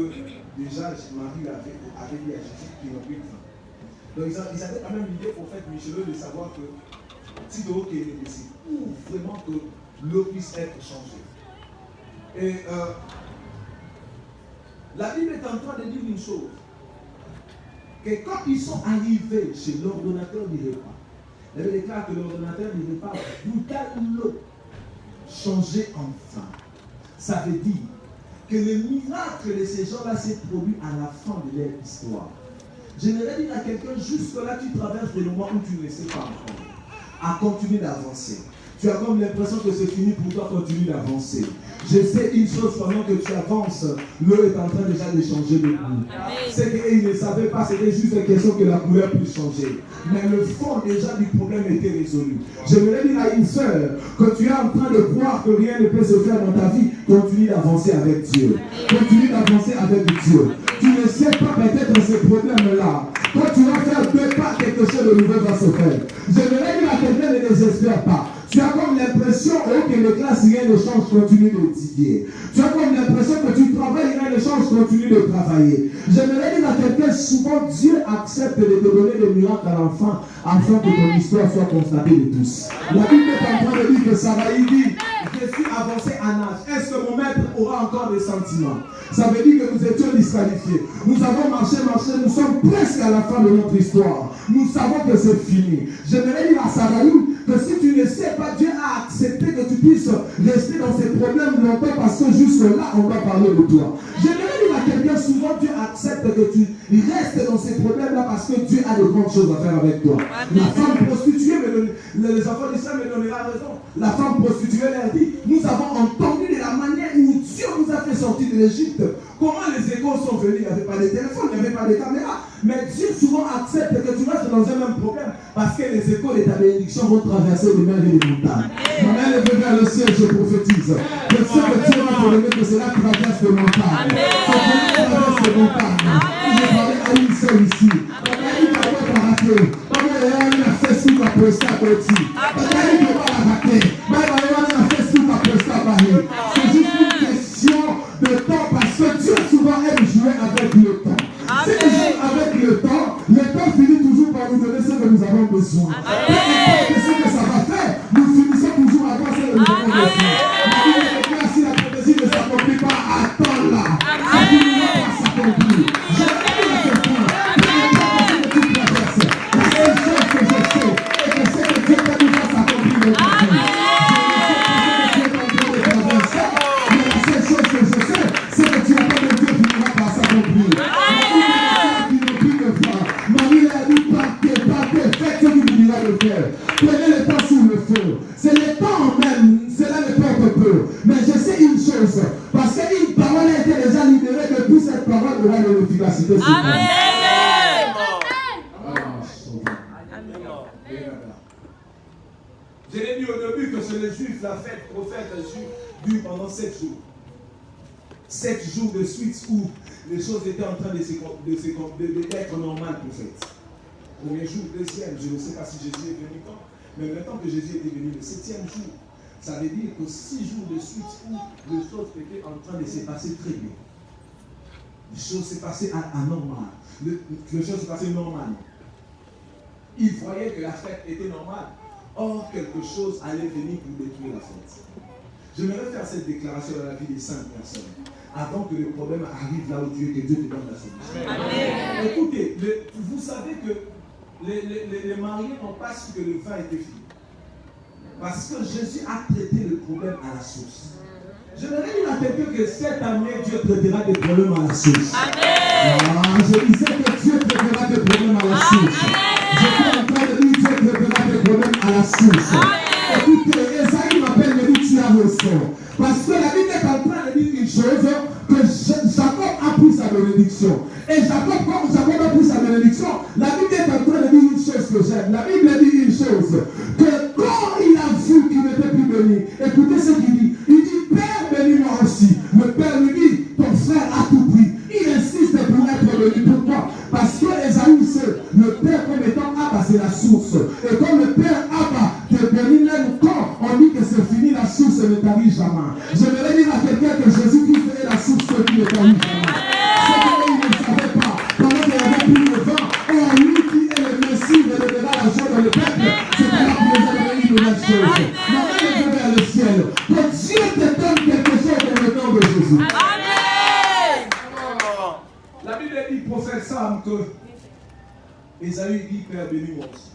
déjà, Marie avait dit à Jésus qu'il n'a plus de faim. Donc ils avaient quand même l'idée au fait, Michel, de savoir que si l'eau qui est ici, ou vraiment que l'eau puisse être changée. Et la Bible est en train de dire une chose, que quand ils sont arrivés chez l'ordonnateur du repas, il déclare que l'ordonnateur du repas goûta l'eau changée en vin. Ça veut dire que le miracle de ces gens-là s'est produit à la fin de leur histoire. J'aimerais dire à quelqu'un, jusque-là, tu traverses des moments où tu ne sais pas encore. À continuer d'avancer. Tu as comme l'impression que c'est fini pour toi, continue d'avancer. Je sais une chose, pendant que tu avances, l'eau est en train déjà de changer de goût. C'est qu'ils ne savaient pas, c'était juste une question que la couleur puisse changer. Mais le fond déjà du problème était résolu. J'aimerais dire à une sœur que tu es en train de croire que rien ne peut se faire dans ta vie, continue d'avancer avec Dieu. Continue d'avancer avec Dieu. Tu ne sais pas peut-être ce problème-là. Quand tu vas faire 2 pas, quelque chose de nouveau va se faire. J'aimerais dire à quelqu'un, ne désespère pas. Tu as comme l'impression que les classes, rien ne change, continue d'étudier. Tu as comme l'impression que tu travailles, rien ne change, continue de travailler. J'aimerais dire à quelqu'un, souvent Dieu accepte de te donner des miracles à l'enfant afin que ton histoire soit constatée de tous. La Bible est en train de dire que ça va y dire. je suis avancé en âge, est-ce que mon maître aura encore des sentiments? Ça veut dire que nous étions disqualifiés. Nous avons marché, nous sommes presque à la fin de notre histoire. Nous savons que c'est fini. J'aimerais dire à Saraï que si tu ne sais pas, Dieu a accepté que tu puisses rester dans ces problèmes longtemps parce que jusque-là, on va parler de toi. J'aimerais dire à quelqu'un, souvent Dieu accepte que tu restes dans ces problèmes-là parce que Dieu a de grandes choses à faire avec toi. La femme prostituée, les enfants d'Israël me donnera raison. La femme prostituée leur dit, nous avons entendu de la manière où Dieu nous a fait sortir de l'Égypte. Comment les échos sont venus? Il n'y avait pas de téléphone, il n'y avait pas de caméra. Mais Dieu souvent accepte que tu restes dans un même problème parce que les échos de ta bénédiction vont traverser les mers et les montagnes. Ma main levée vers le ciel, je prophétise. Que ce que Dieu va te donner, que cela traverse les montagnes. Que cela traverse les montagnes. Je parlais à une seule ici. C'est juste une question de temps parce que Dieu souvent aime jouer avec le temps. Si nous jouons avec le temps finit toujours par nous donner ce que nous avons besoin. Peu importe ce que ça va faire, nous finissons toujours à voir ce que nous avons besoin. La Bible est claire, si la prophétie ne s'accomplit pas, attends-la. Ça finira par s'accomplir. Je vais dire à quelqu'un, peu importe ce que tu traverses, la seule chose que je sais est que c'est que Dieu va nous faire s'accomplir dans ta vie. Je ne sais pas ce que tu es en train de traverser, mais la seule chose que je sais, c'est que tu attends que Dieu finira par s'accomplir. Marie a dit, partez, faites ce qu'il vous dira de faire. Prenez le temps sous le feu. C'est le temps même, cela ne porte peu. Mais je sais une chose, parce qu'une parole a été déjà libérée, depuis cette parole aura de l'efficacité. Amen. Je l'ai dit au début que c'est les Juifs, la fête prophète dure pendant 7 jours. 7 jours de suite où les choses étaient en train d'être normales pour fête. Premier jour, deuxième, je ne sais pas si Jésus est venu quand, mais maintenant que Jésus était venu le 7e jour, ça veut dire que 6 jours de suite où les choses étaient en train de se passer très bien. Les choses se passaient à normal. Les choses se passaient normalement. Ils voyaient que la fête était normale. Or, quelque chose allait venir pour détruire la fête. J'aimerais faire cette déclaration dans la vie des 5 personnes. Avant que le problème arrive là où tu es, que Dieu te donne la solution. Amen. Écoutez, vous savez que les mariés n'ont pas su que le vin était fini. Parce que Jésus a traité le problème à la source. Je vais dire à quelqu'un que cette année, Dieu traitera des problèmes à la source. Amen. Je disais que Dieu traitera des problèmes à la source. J'étais en train de dire que Dieu traitera des problèmes à la source. Amen. Écoutez, Esaïe m'appelle, me dit tu as raison. Parce que la Bible est en train de dire une chose, que Jacob a pris sa bénédiction. Et Jacob, comme Jacob a pris sa bénédiction, la Bible est en train de dire une chose que j'aime. La Bible dit une chose, que quand il a vu qu'il n'était plus béni, écoutez ce qu'il dit. Il dit, Père, bénis-moi aussi. Le Père lui dit, ton frère a tout pris. Il insiste pour être béni. Pourquoi? Parce que Esaü sait, le Père comme étant Abba, c'est la source. Et comme le Père Abba te bénit même quand on dit que c'est fini, la source ne t'arrive jamais. Je vais dire à quelqu'un que Jésus-Christ est la source qui ne t'arrive jamais. Ce qu'il ne savait pas, pendant qu'il avait pris le vent, or lui qui est le Messie, ne donnera la joie dans le peuple, c'est là qu'il nous a donné une nouvelle chose. Maintenant, il est vers le ciel. Que Dieu te donne quelque chose dans le nom de Jésus. Amen. La Bible dit, prophète Sam, que Esaü dit, Père, bénis-moi aussi.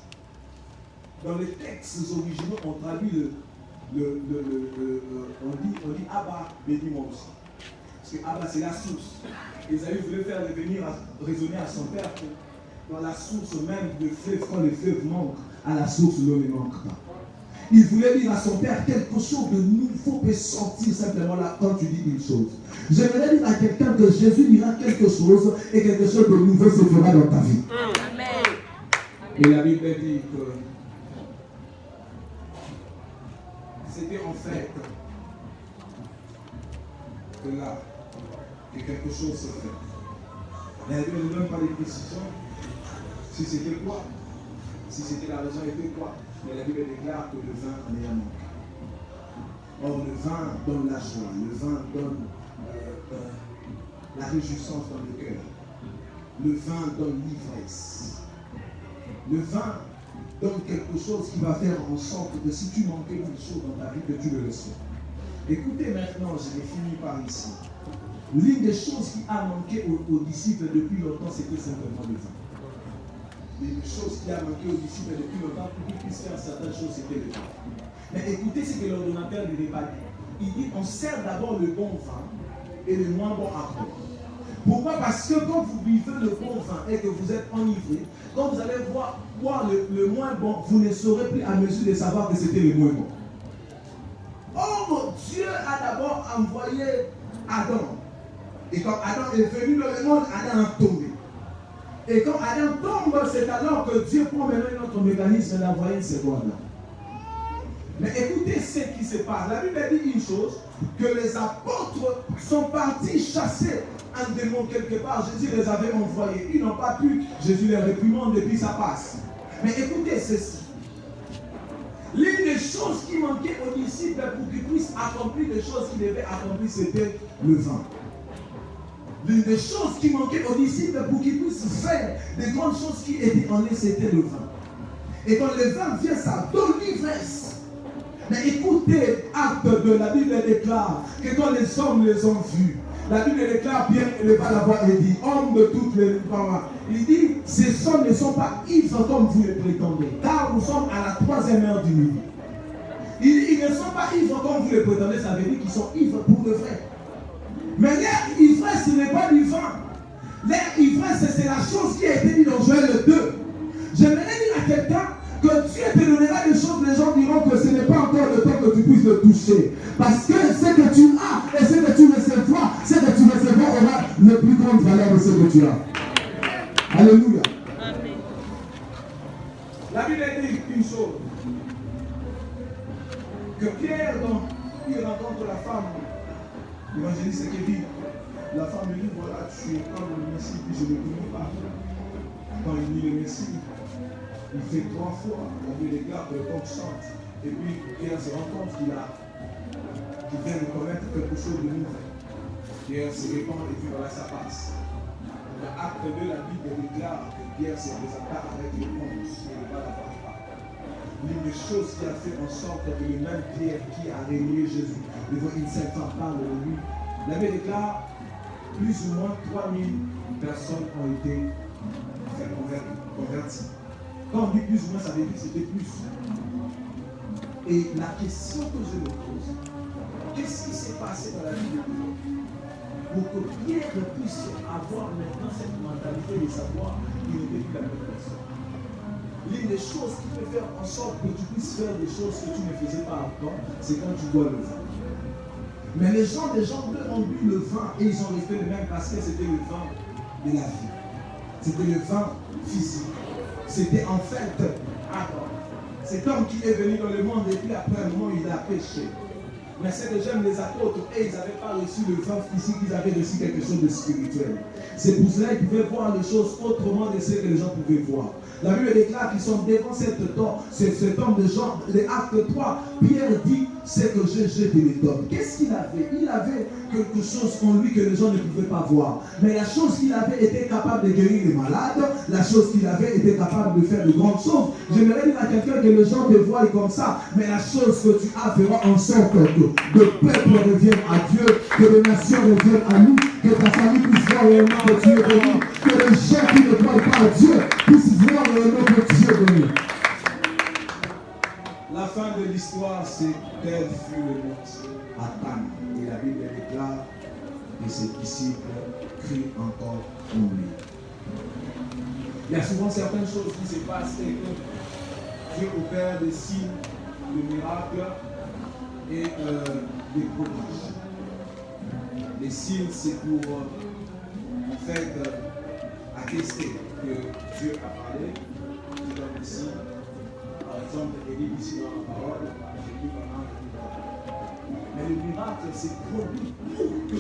Dans les textes originaux, on traduit on dit Abba, bénis-moi aussi. Parce que Abba, c'est la source. Esaü voulait faire raisonner à son père que dans la source même de fleuve, quand le fleuve manque, à la source, l'eau ne manque pas. Il voulait dire à son père quelque chose de nouveau peut sortir simplement là quand tu dis une chose. J'aimerais dire à quelqu'un que Jésus dira quelque chose et quelque chose de nouveau se fera dans ta vie. Amen. Et la Bible dit que c'était en fait que là, que quelque chose se fait. Mais elle ne donne pas les précisions. Si c'était quoi? Si c'était la raison était quoi? Mais la Bible déclare que le vin en est un manque. Or, le vin donne la joie, le vin donne la réjouissance dans le cœur. Le vin donne l'ivresse. Le vin donne quelque chose qui va faire en sorte que si tu manquais une chose dans ta vie, que tu le reçois. Écoutez maintenant, je vais finir par ici. L'une des choses qui a manqué aux disciples depuis longtemps, c'était simplement le vin. L'une des choses qui a manqué aux disciples depuis longtemps pour qu'ils puissent faire certaines choses, c'était le vin. Mais écoutez ce que l'ordonnateur ne lui a pas dit. Il dit on sert d'abord le bon vin et le moins bon après. Pourquoi? Parce que quand vous buvez le bon vin et que vous êtes enivré, quand vous allez boire le moins bon, vous ne saurez plus à mesure de savoir que c'était le moins bon. Or, Dieu a d'abord envoyé Adam. Et quand Adam est venu dans le monde, Adam a tombé. Et quand Adam tombe, c'est alors que Dieu prend maintenant notre mécanisme d'envoyer une seconde. Mais écoutez ce qui se passe. La Bible dit une chose, que les apôtres sont partis chasser un démon quelque part. Jésus les avait envoyés. Ils n'ont pas pu. Jésus les réprimande et puis ça passe. Mais écoutez ceci. L'une des choses qui manquait aux disciples pour qu'ils puissent accomplir les choses qu'ils devaient accomplir, c'était le vin. L'une des choses qui manquait aux disciples pour qu'ils puissent faire des grandes choses qui étaient en eux, c'était le vin. Et quand le vin vient, ça donne l'ivresse. Mais écoutez, acte de la Bible déclare que quand les hommes les ont vus, la Bible déclare bien élevée la voix et dit, hommes de toutes les paroles, il dit, ces hommes ne sont pas ivres comme vous le prétendez, car nous sommes à la 3e heure du midi. Ils ne sont pas ivres comme vous le prétendez, ça veut dire qu'ils sont ivres pour le vrai. Mais leur ivresse, ce n'est pas du vin. Leur ivresse, c'est la chose qui a été dite dans Joël 2. J'aimerais dire à quelqu'un que Dieu te donnera des choses, les gens diront que ce n'est pas encore le temps que tu puisses le toucher. Parce que ce que tu as et ce que tu recevras, ce que tu recevras aura la plus grande valeur de ce que tu as. Alléluia. Amen. La Bible dit une chose. Que Pierre, quand il rencontre la femme, l'évangéliste qui dit, la femme lui dit, voilà, tu es comme le Messie, puis je ne le connais pas. Quand il dit le Messie, il fait 3 fois, il y a des gars, le coq chante. Et puis Pierre se rend compte qu'il vient de commettre quelque chose de nouveau. Pierre se répand et puis voilà, ça passe. Dans l'acte 2, la Bible déclare que Pierre se présenta avec les ponces et ne va l'avoir pas. L'une des choses qui a fait en sorte que le même Pierre qui a régné Jésus devant une seule femme parle de lui, la Bible déclare plus ou moins 3000 personnes ont été converties. Quand on dit plus ou moins, ça veut dire que c'était plus. Et la question que je me pose, qu'est-ce qui s'est passé dans la vie de Pierre pour que Pierre puisse avoir maintenant cette mentalité de savoir qu'il n'était plus la même personne? L'une des choses qui peut faire en sorte que tu puisses faire des choses que tu ne faisais pas avant, c'est quand tu bois le vin. Mais les gens ont bu le vin et ils ont resté le même parce que c'était le vin de la vie. C'était le vin physique. C'était en fait Adam. Cet homme qui est venu dans le monde et puis après un moment il a péché. Mais c'est que j'aime les apôtres et ils n'avaient pas reçu le vin physique, ils avaient reçu quelque chose de spirituel. C'est pour cela qu'ils pouvaient voir les choses autrement de ce que les gens pouvaient voir. La Bible déclare qu'ils sont devant cet homme de Jean, les actes 3. Pierre dit, c'est que je te le donne. Qu'est-ce qu'il avait? Il avait quelque chose en lui que les gens ne pouvaient pas voir. Mais la chose qu'il avait été capable de guérir les malades, la chose qu'il avait été capable de faire de grandes choses. J'aimerais dire à quelqu'un que les gens te voient comme ça, mais la chose que tu as fera en sorte que le peuple revienne à Dieu, que les nations reviennent à nous, que ta famille puisse voir réellement que tu es venu, que les gens qui ne croient pas à Dieu puissent voir réellement que tu es venu. La fin de l'histoire, c'est tel fut le monte à Cana. Et la Bible déclare que ses disciples crient encore en lui. Il y a souvent certaines choses qui se passent et que Dieu opère des signes, des miracles et des prodiges. Les signes, c'est pour en fait attester que Dieu a parlé. C'est un signe. Par exemple, il dit ici dans la parole, j'ai dit pendant. Mais le miracle, c'est produit pour que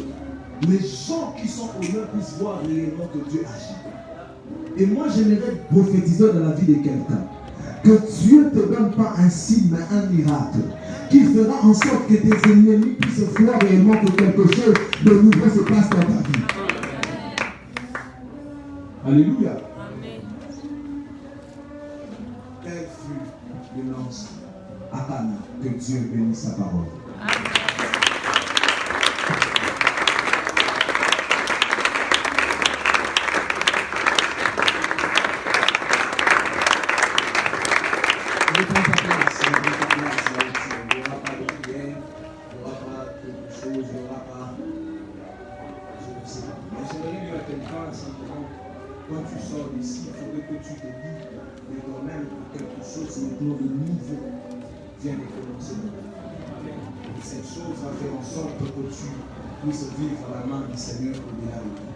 les gens qui sont au nord puissent voir réellement que Dieu agit. Et moi, j'aimerais prophétiser dans la vie de quelqu'un que Dieu ne te donne pas un signe, mais un miracle qui fera en sorte que tes ennemis puissent voir réellement que quelque chose de nouveau se passe dans ta vie. Alléluia. Tel fut le lance à Cana, que Dieu bénisse sa parole. dans ce monde. Et cette chose va faire en sorte que tu puisses vivre la main du Seigneur au-delà de tout.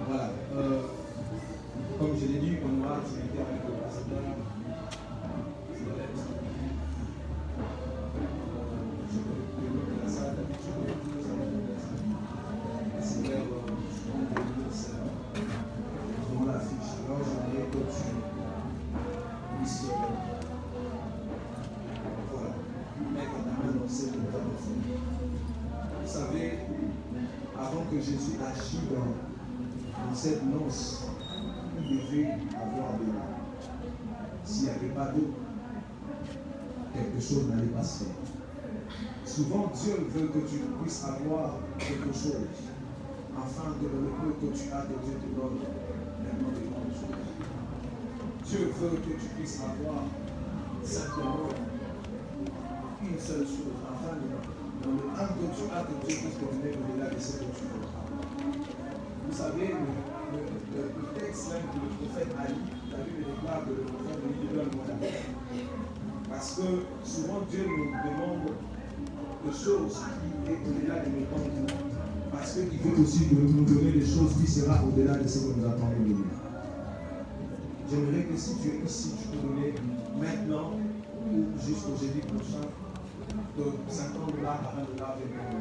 Voilà. Comme je l'ai dit, on aura activité avec le pasteur. Vous savez, avant que Jésus agisse dans cette noce, il devait avoir de l'eau. S'il n'y avait pas d'eau, quelque chose n'allait pas se faire. Souvent, Dieu veut que tu puisses avoir quelque chose, afin que le peu que tu as, que Dieu te donne maintenant de grandes choses. Dieu veut que tu puisses avoir simplement une seule chose, afin de dans le temps que tu as, que Dieu puisse te donner au-delà de ce que tu veux. Vous savez, le texte même que le prophète a dit, la Bible déclare que le prophète lui donne mon amour. Parce que souvent Dieu nous demande des choses qui est au-delà de nos temps. Parce qu'il veut aussi nous donner des choses qui seront au-delà de ce que nous attendons de lui. J'aimerais que si tu es ici, tu peux donner maintenant ou jusqu'au jeudi prochain de 50 $ à 20 $ avec moi.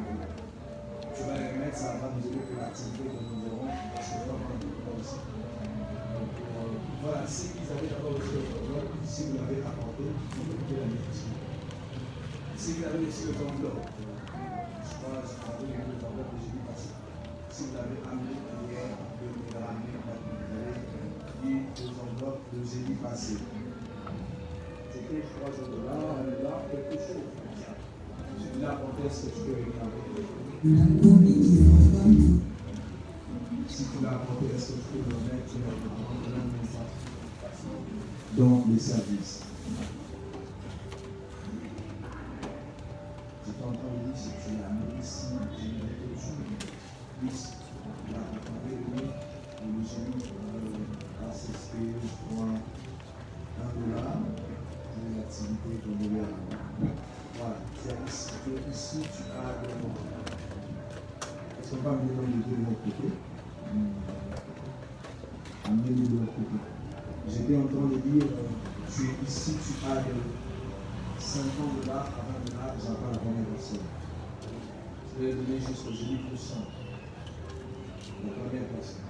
Tu vas les remettre, ça va nous aider pour l'activité que nous aurons. Parce que toi, aussi. Voilà, si vous avez d'abord reçu le enveloppe, si vous l'avez apporté, vous pouvez la mettre ici. Si vous avez reçu le enveloppe, je crois que vous avez eu le enveloppe que j'ai dit passer. Si vous l'avez amené hier, vous pouvez me le ramener, vous avez dit aux enveloppes de jeudi passé. C'était, je crois, $3, là, quelque chose. Si tu l'as apporté, est-ce que tu peux venir avec si tu l'as apporté, est-ce que tu peux le mettre dans les services? Je t'entends dire si tu l'as mis ici, j'aimerais que tu puisses l'apporter pour le génie assister pour $1 pour l'activité de l'Église. Voilà, c'est ici tu as le mot. Est-ce qu'on peut amener les deux de l'autre côté? Amenez-les de l'autre côté. J'étais en train de dire, tu es ici, tu as de $50 à $20, j'attends la première personne. Je vais donner jusqu'au jeudi prochain. La première personne.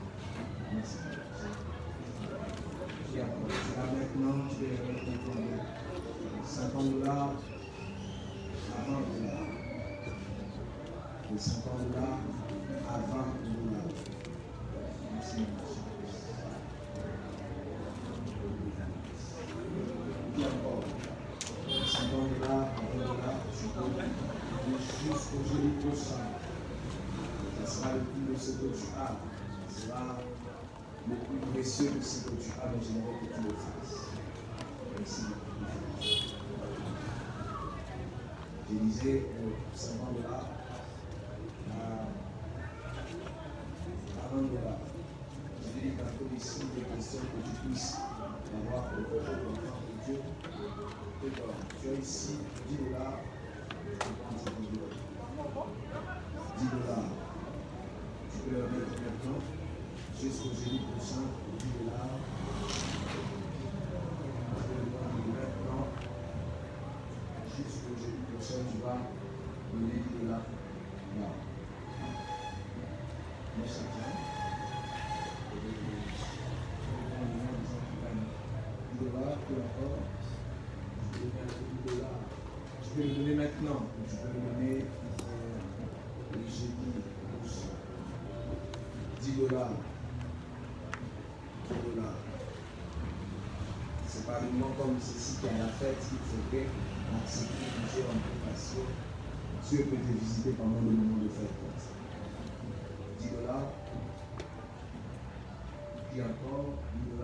Merci. Et après, tu as maintenant, tu vais remettre $50 à $20. De $50 à $20. Merci. Et encore, $50 à $20, tu peux jusqu'au jeudi prochain. Ce sera le plus de ce que tu as. Ce sera le plus précieux de ce que tu as, mais j'aimerais que tu le fasses. Merci. Je disais $50 à $20. Je dis tantôt ici des questions que tu puisses avoir au projet de l'enfant de Dieu. Tu as ici $10. Je prends $10. Tu peux le mettre maintenant jusqu'au jeudi prochain. $10. Maintenant, jusqu'au jeudi prochain, tu vas donner $10 là. Mais chacun, $10, peu importe, tu peux le donner maintenant, ou tu peux le donner le jeudi prochain. $10. C'est pas des mots comme ceci qui a la fête, il faudrait accepter Dieu en compassion. Dieu peut te visiter pendant le moment de fête. $10. Puis encore $10.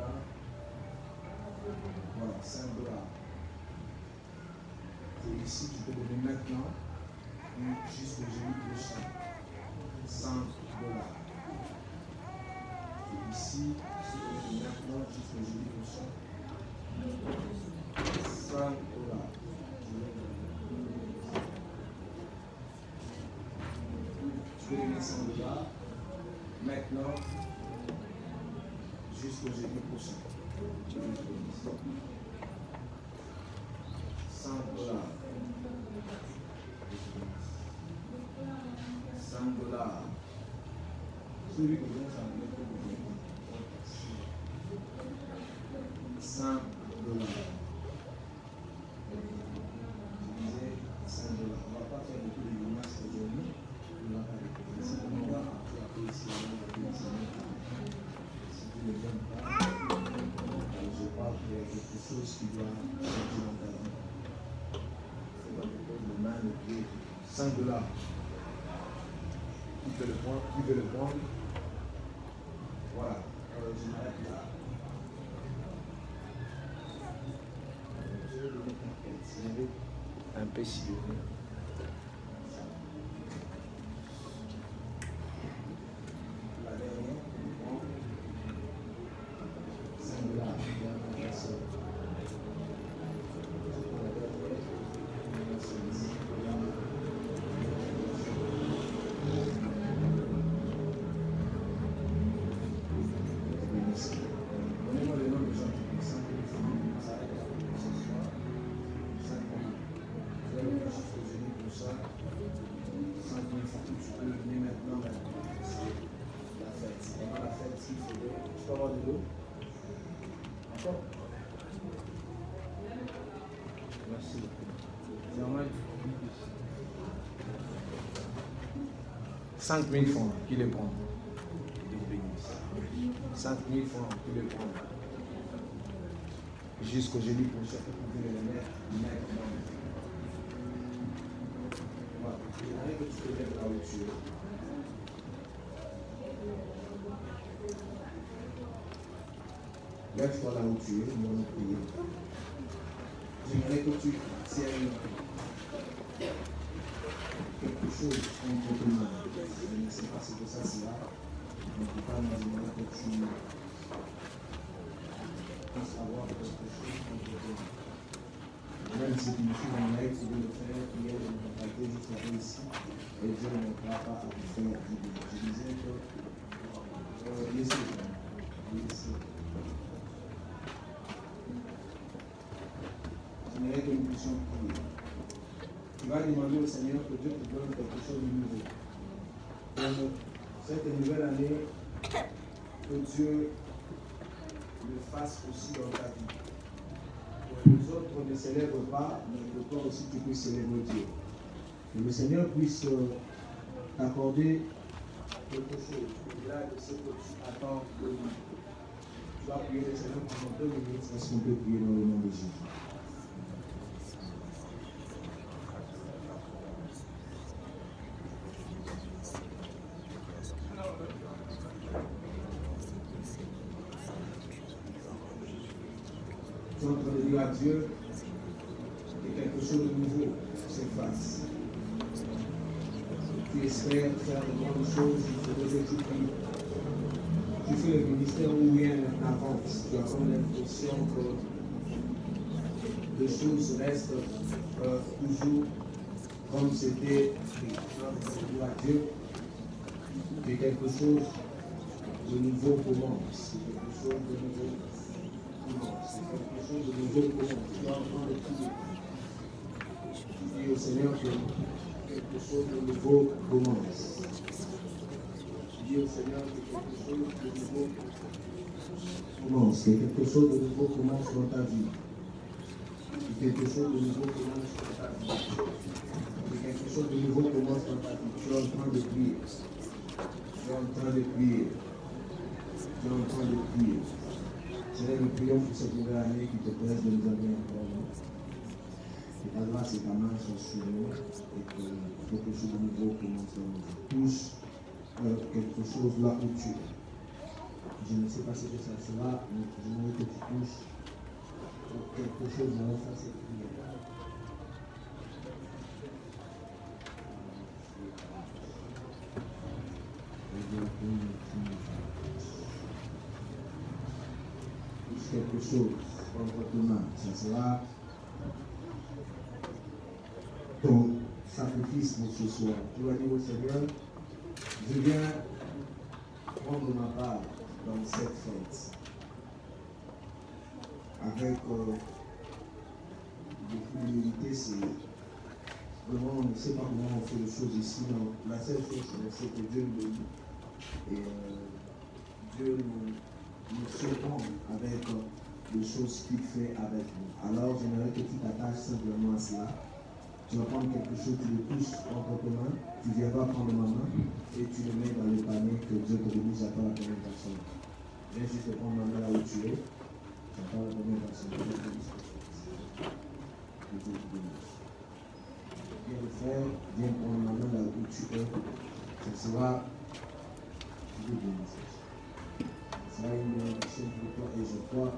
Voilà, $5. Et ici, tu peux donner maintenant, jusqu'au jeudi prochain. $100. Et ici, tu peux donner maintenant, jusqu'au jeudi prochain. $100. te donner 100 $. Maintenant, jusqu'au jeudi prochain. 100 $. 100 $. Celui que vous avez, 100 $. Je disais 100 $. On ne va pas faire beaucoup de limaces aujourd'hui. On va pas les faire. On va appeler ici. Si tu ne viens pas, je parle qu'il y a quelque chose qui doit sortir dans ta vie. C'est pas le main, le pied. 100 $. Qui veut le prendre? Qui veut le prendre? Voilà. Je m'arrête là. Je vais donner un peu sillonné. La dernière, 5 $. Donnez-moi le nom de gens qui pensent que les familles s'arrêtent ce soir. 5 000. Vous allez me chiffrer aujourd'hui pour ça. 5 000 francs. Tu peux le donner maintenant. C'est la fête. C'est vraiment la fête qu'il faudrait. Tu peux avoir de l'eau? Encore? Merci beaucoup. Normal. 5 000 francs. Qui les prend? 5 000 francs, tu les prends. Jusqu'au jeudi prochain, vous pouvez les mettre maintenant. Voilà. J'aimerais que tu te lèves là où tu es. Lève-toi là où tu es, nous allons prier. J'aimerais que tu tiennes quelque chose entre tes mains. Je ne sais pas ce que ça sera. Je ne peux pas m'imaginer que tu puisses avoir quelque chose contre toi. Même si tu me suis dans l'aide, tu veux le faire, prier, de me contacter jusqu'à ici, et Dieu ne pourra pas te faire du bien. Je disais que, laissez. J'aimerais que nous puissions prier. Tu vas demander au Seigneur que Dieu te donne quelque chose de nouveau. Cette nouvelle année, que Dieu le fasse aussi dans ta vie. Que les autres ne célèbrent pas, mais que toi aussi tu puisses célébrer Dieu. Que le Seigneur puisse t'accorder quelque chose au-delà de ce que tu attends de lui. Tu vas prier le Seigneur pendant 2 minutes. Est-ce qu'on peut prier dans le nom de Jésus? Tu es en train de dire à Dieu que quelque chose de nouveau se fasse. Tu espères faire de bonnes choses, il faudrait que tu pries. Tu fais le ministère où rien n'avance. Tu as comme l'impression que les choses restent toujours comme c'était écrit. Tu es en train de dire à Dieu que quelque chose de nouveau commence. Quelque chose de nouveau commence. Quelque chose de nouveau commence. Tu es en train de prier. Tu dis au Seigneur que quelque chose de nouveau commence. Tu dis au Seigneur que quelque chose de nouveau commence. Que quelque chose de nouveau commence dans ta vie. Que quelque chose de nouveau commence dans ta vie. Que quelque chose de nouveau commence dans ta vie. Tu es en train de prier. Tu es en train de prier. Tu es en train de prier. Seigneur, nous prions pour cette nouvelle année qui te plaise de nous avoir encore. Que ta grâce et ta main soient sur nous et que quelque chose de nouveau commence dans nous. Touche quelque chose là où tu es. Je ne sais pas ce que ça sera, mais j'aimerais que tu touches quelque chose dans la face et prière. Quelque chose entre tes mains, ça sera ton sacrifice pour ce soir. Tu vas dire au Seigneur, Je viens prendre ma part dans cette fête avec beaucoup d'humilité. C'est vraiment, on ne sait pas comment on fait les choses ici. Non. La seule chose, c'est que Dieu nous bénit et Dieu nous surprend avec les choses qu'il fait avec nous. Alors, j'aimerais que tu t'attaches simplement à cela. Tu vas prendre quelque chose, tu le touches entre tes mains, tu viendras prendre ma main et tu le mets dans le panier. Que Dieu te bénisse. J'attends la première personne. Viens juste prendre ma main là où tu es. J'attends la première personne. Que Dieu te bénisse. Que Dieu te bénisse. Viens le faire, viens prendre ma main là où tu es. Ça sera Dieu bénisse. Ça sera une bénédiction pour toi et je crois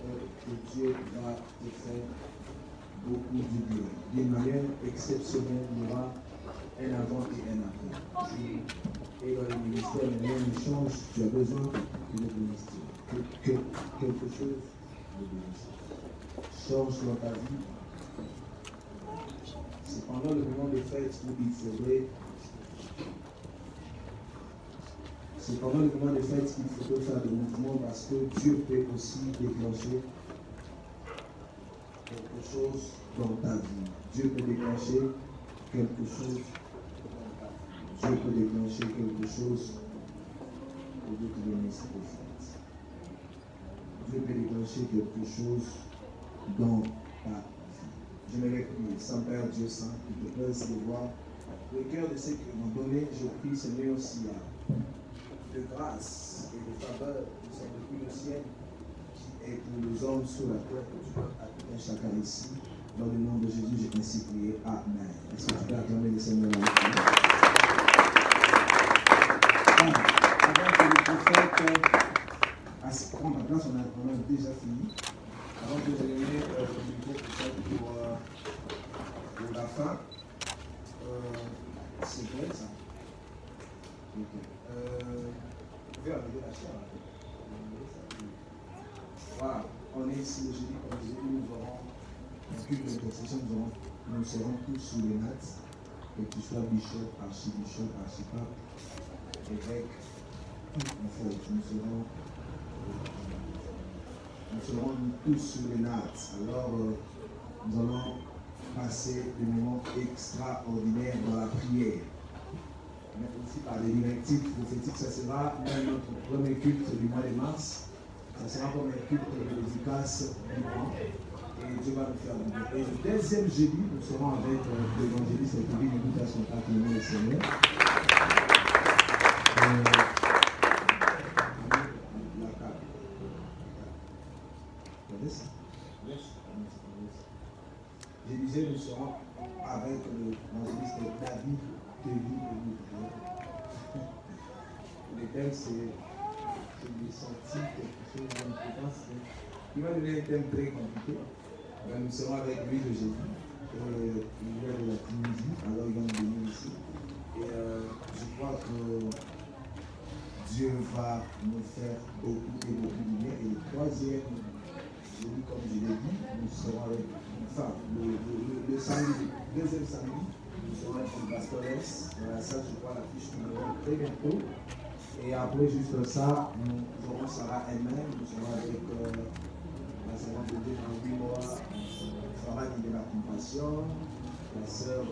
que Dieu va te faire beaucoup du bien. D'une manière exceptionnelle, il y aura un avant et un après. Et dans le ministère, les rien ne change. Tu as besoin de ministère. Que quelque chose de ministère change dans ta vie. C'est pendant le moment de fête où il faudrait. C'est pendant le moment de fête qu'il faut faire des mouvements parce que Dieu peut aussi déclencher quelque chose dans ta vie. Dieu peut déclencher quelque chose dans ta vie. Dieu peut déclencher quelque chose pour Dieu te donner cette fête. Dieu peut déclencher quelque chose dans ta vie. Je vais prier. Saint-Père, Dieu Saint, qu'il te plaise de voir le cœur de ceux qui m'ont donné. Je prie, Seigneur, aussi de grâce et de faveur qui sont depuis le ciel, qui est pour les hommes sur la terre, que tu donnes à tout un chacun ici. Dans le nom de Jésus, j'ai ainsi prié. Amen. Est-ce que tu peux acclamer le Seigneur dans le cœur? Avant que le prophète prenne la place, on a déjà fini. Avant que je le mette le micro pour la fin, c'est vrai ça? Ok. Vous pouvez arriver la chair. Voilà, on est ici le jeudi, comme je disais, nous aurons un culte d'intercession, nous serons tous sous les nattes, que tu sois bishop, archibishop, archipape, évêque, en fait, nous serons tous sous les nattes. Alors, nous allons passer des moments extraordinaires dans la prière. Mais aussi par les directives prophétiques, ça sera même notre premier culte du mois de mars. Ça sera comme un culte efficace du mois. Et Dieu va nous faire du bien. Et le deuxième jeudi, nous serons avec l'évangéliste Kevin et Lucas Contact, le nom du Seigneur. Je disais, nous serons avec l'évangéliste David. Le thème, c'est le senti quelque chose d'important. Il va donner un thème très compliqué. Nous serons avec lui le jeudi. Il vient de la Tunisie, alors il va nous venir ici. Et je crois que Dieu va nous faire beaucoup de bien. Et le troisième jeudi, comme je l'ai dit, nous serons avec, enfin, le samedi, deuxième samedi. Nous serons avec le Pastores. Voilà, ça, je crois, l'affiche nous verrons très bientôt. Et après, juste ça, nous aurons Sarah elle-même. Nous serons avec la servante de Dieu dans 8 mois, Farah qui est de la compassion, la sœur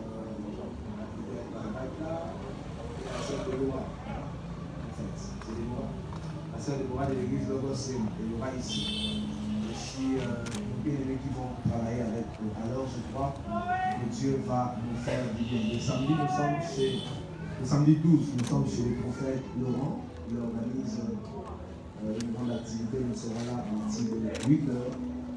Baraka, et la sœur de Loa. En fait, c'est les Loa. La sœur de Loa de l'église Logos et Loa ici. Et puis, nous bien-aimés qui vont travailler avec eux. Alors, je crois que Dieu va nous faire du bien. Le samedi, nous sommes chez. Le samedi 12, nous sommes chez le prophète Laurent. Il organise une grande activité. Nous serons là à partir de 8h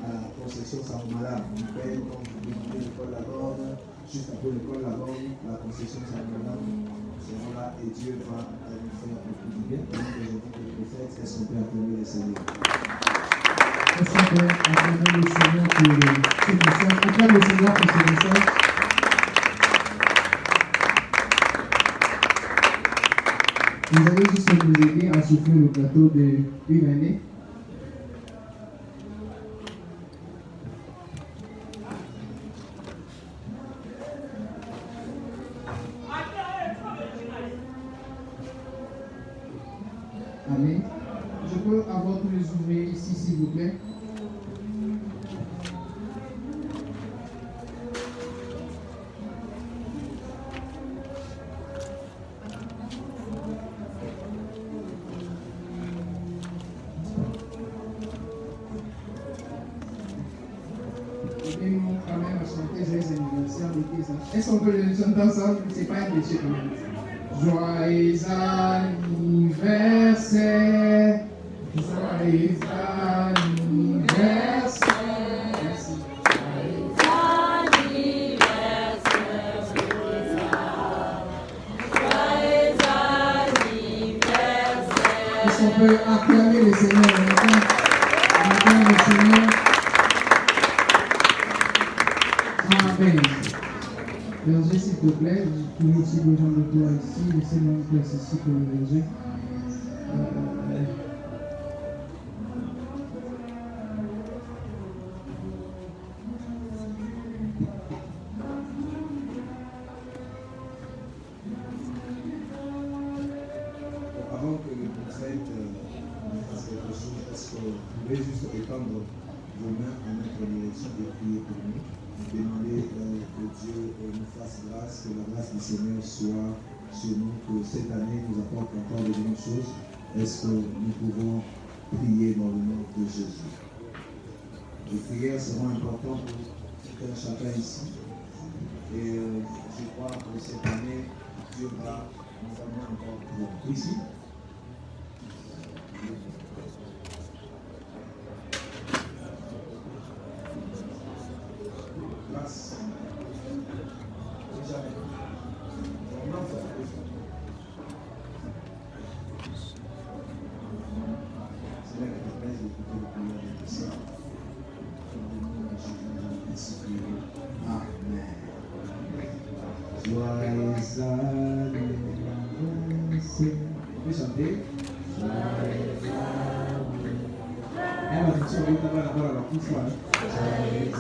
à la concession Saint-Malade. On paye quand vous découvrir l'école Laborde. Juste après l'école Laborde, la concession Saint-Malade. Nous serons là et Dieu va nous faire beaucoup de bien. Donc, je dis que le prophète, est-ce qu'on peut acclamer le Seigneur? Est-ce qu'on peut acclamer le Seigneur pour ce message? Acclame le Seigneur pour ce message. Vous allez juste nous aider à souffler le plateau d'une année. anniversaire de qui ça? Est-ce qu'on peut le chanter ensemble? C'est pas un péché quand même. Joyeux anniversaire. Joyeux anniversaire. Merci. Est-ce qu'on peut acclamer le Seigneur maintenant? Acclamer le Seigneur. Amen. Berger, s'il te plaît, j'ai toujours aussi besoin de toi ici. Laissez-moi une place ici pour le berger. Avant que le prophète fasse quelque chose, est-ce que vous pouvez juste étendre vos mains en notre direction et prier pour nous? Demander que Dieu nous fasse grâce, que la grâce du Seigneur soit sur nous, que cette année nous apporte encore de bonnes choses. Est-ce que nous pouvons prier dans le nom de Jésus? Les prières seront importantes pour tout un chacun ici. Et je crois que cette année, Dieu va nous amener encore plus loin. Ici. Grâce. Jamais. On en fait. Seigneur, que tu plaises d'écouter le prière de tout ça. Au nom de Jésus, ainsi prié. Amen. Joyeux anniversaire. On peut chanter? Joyeux anniversaire. Elle va dire, on va d'abord la couche. Joyeux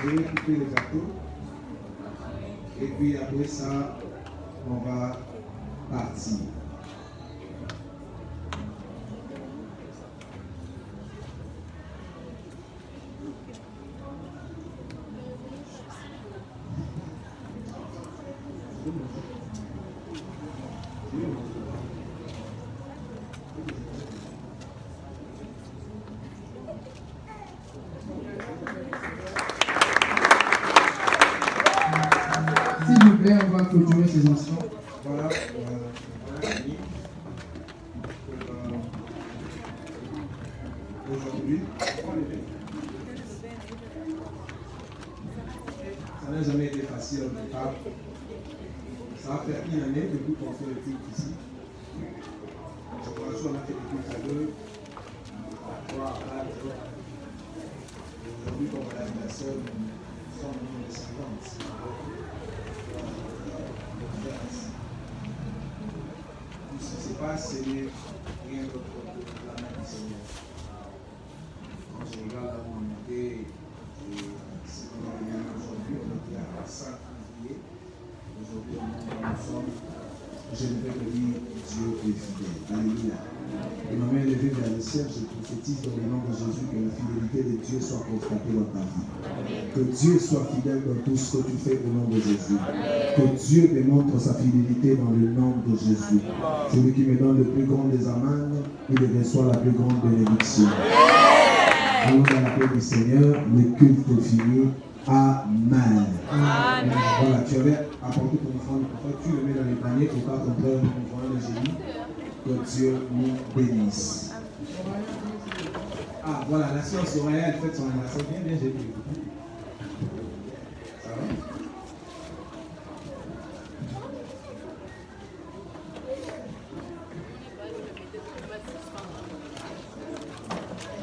Je vais couper le gâteau. Et puis après ça, on va partir. S'il vous plaît, on va clôturer ces instants. Voilà. Aujourd'hui, ça n'a jamais été facile au départ. Ça a fait une année depuis qu'on fait le culte ici. Je crois qu'on a fait le culte à 2, à 3, à 4. Aujourd'hui, comme madame la sœur, nous sommes au nombre de 50. Tout ce qui se passe, c'est rien d'autre que la main du Seigneur. Quand je regarde là où on était, et ce qu'on a vu aujourd'hui, on était à 5 février. Aujourd'hui, on est ensemble. Je ne vais que dire Dieu est fidèle. Alléluia. Et ma main levée vers le ciel, je prophétise dans le nom de Jésus que la fidélité de Dieu soit constatée dans ta vie. Que Dieu soit fidèle dans tout ce que tu fais au nom de Jésus. Que Dieu démontre sa fidélité dans le nom de Jésus. Celui qui me donne le plus grand des amendes, il reçoit la plus grande bénédiction. Allons dans la paix du Seigneur, le culte est fini. Amen. Amen. Voilà, tu avais apporté ton offrande, tu le mets dans les paniers et par ton frère, ton offrande de génie. Que Dieu nous bénisse. Ah, voilà, la sœur Soraya, elle fête son anniversaire. Bien, bien, j'ai dit. Ça va?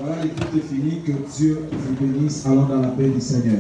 Voilà, l'écoute est finie. Que Dieu vous bénisse. Allons dans la paix du Seigneur.